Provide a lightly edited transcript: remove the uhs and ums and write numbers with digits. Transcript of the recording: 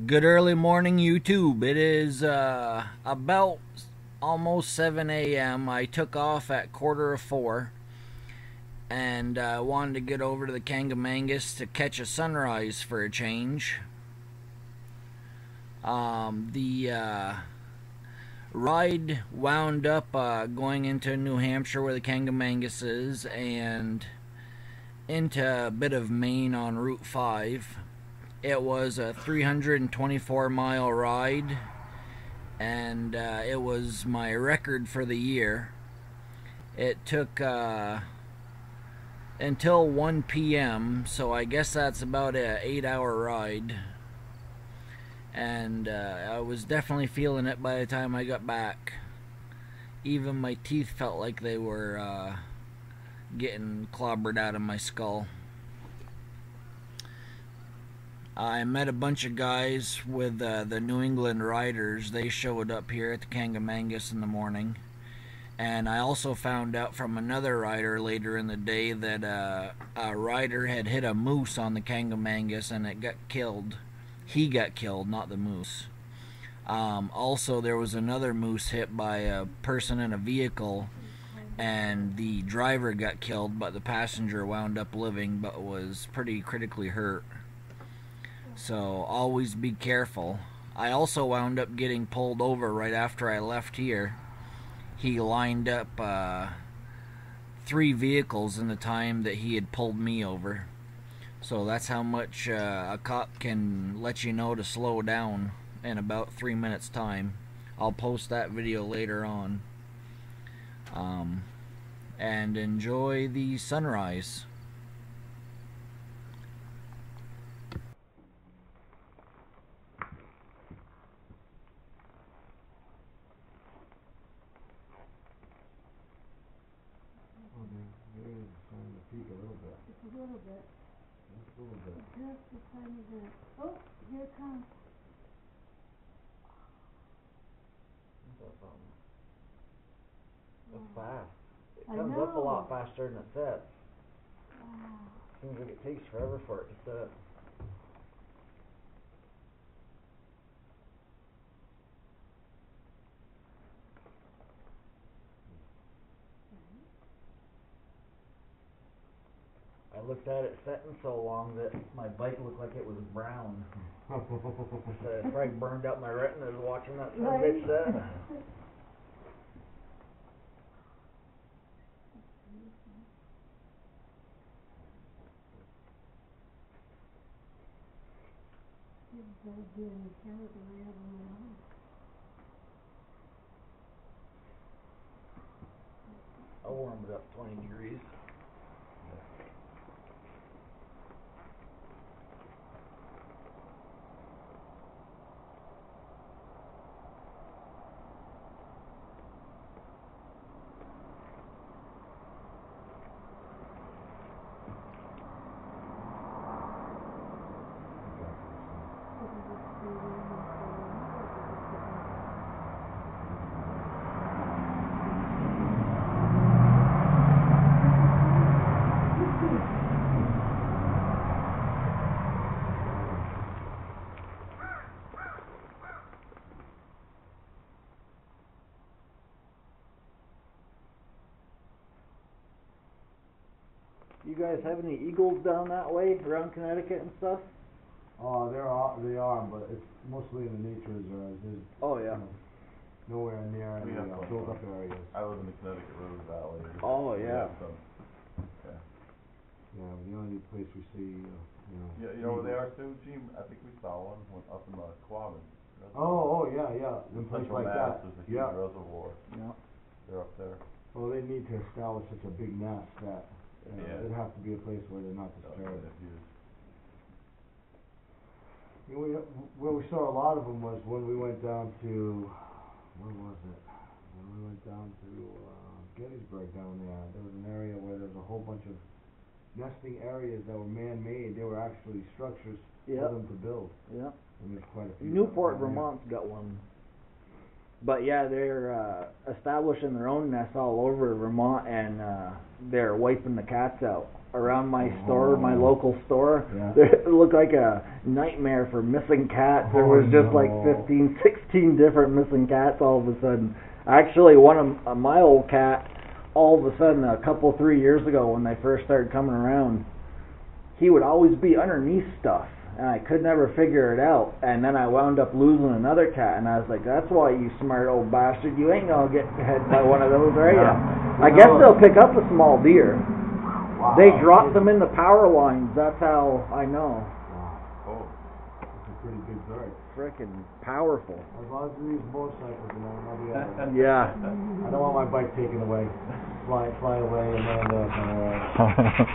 Good early morning, YouTube. It is about almost 7 a.m. I took off at 3:45 and wanted to get over to the Kanc to catch a sunrise for a change. The ride wound up going into New Hampshire where the Kanc is and into a bit of Maine on Route 5. It was a 324-mile ride, and it was my record for the year. It took until 1 p.m., so I guess that's about an 8-hour ride. And I was definitely feeling it by the time I got back. Even my teeth felt like they were getting clobbered out of my skull. I met a bunch of guys with the New England Riders. They showed up here at the Kanc in the morning. And I also found out from another rider later in the day that a rider had hit a moose on the Kanc and it got killed. He got killed, not the moose. Also, there was another moose hit by a person in a vehicle, and the driver got killed, but the passenger wound up living but was pretty critically hurt. So always be careful. I also wound up getting pulled over right after I left here. He lined up 3 vehicles in the time that he had pulled me over. So that's how much a cop can let you know to slow down in about 3 minutes time. I'll post that video later on. And enjoy the sunrise. Peak a little bit. Just a little bit. Just a little bit. Just a tiny bit. Oh, here it comes. That's something. That's fast. It I comes up a know. lot faster than it sets. Wow. Seems like it takes forever for it to set. I looked at it setting so long that my bike looked like it was brown. So it probably burned out my retinas watching that son of a bitch set. Better do any camera than I have on my own. I warmed it up 20 degrees. You guys have any eagles down that way, around Connecticut and stuff? They are, but it's mostly in the nature reserves. There's Oh yeah. nowhere near any built up areas. I live in the Connecticut River Valley. Oh yeah. Okay. Yeah, the only place we see, Yeah, you know where they are too, Gene? I think we saw one up in Quabbin. yeah. In place Central like Mass, that. there's a huge Yeah. reservoir. Yeah. They're up there. Well, they need to establish such a big nest that Yeah. it'd have to be a place where they're not Yeah, disturbed. they're huge. Where we saw a lot of them was when we went down to, where was it? When we went down to Gettysburg down there. There was an area where there was a whole bunch of nesting areas that were man-made. They were actually structures Yep. for them to build. Yeah. And there's quite a few. Newport, down there. Vermont's got one. But yeah, they're establishing their own nests all over Vermont, and they're wiping the cats out. around my store, my local store. Yeah. It looked like a nightmare for missing cats. There was just like 15, 16 different missing cats all of a sudden. Actually, one of my old cat, all of a sudden, a couple, 3 years ago when they first started coming around, he would always be underneath stuff. And I could never figure it out. And then I wound up losing another cat, and I was like, that's why, you smart old bastard. You ain't gonna get hit by one of those, are ya? I guess they'll pick up a small deer. Wow. They drop them in the power lines. That's how I know. Wow. Oh, That's a pretty good bird. Frickin' powerful. As long as we use motorcycles, I'll be alright. Yeah. I don't want my bike taken away. Fly away and land up.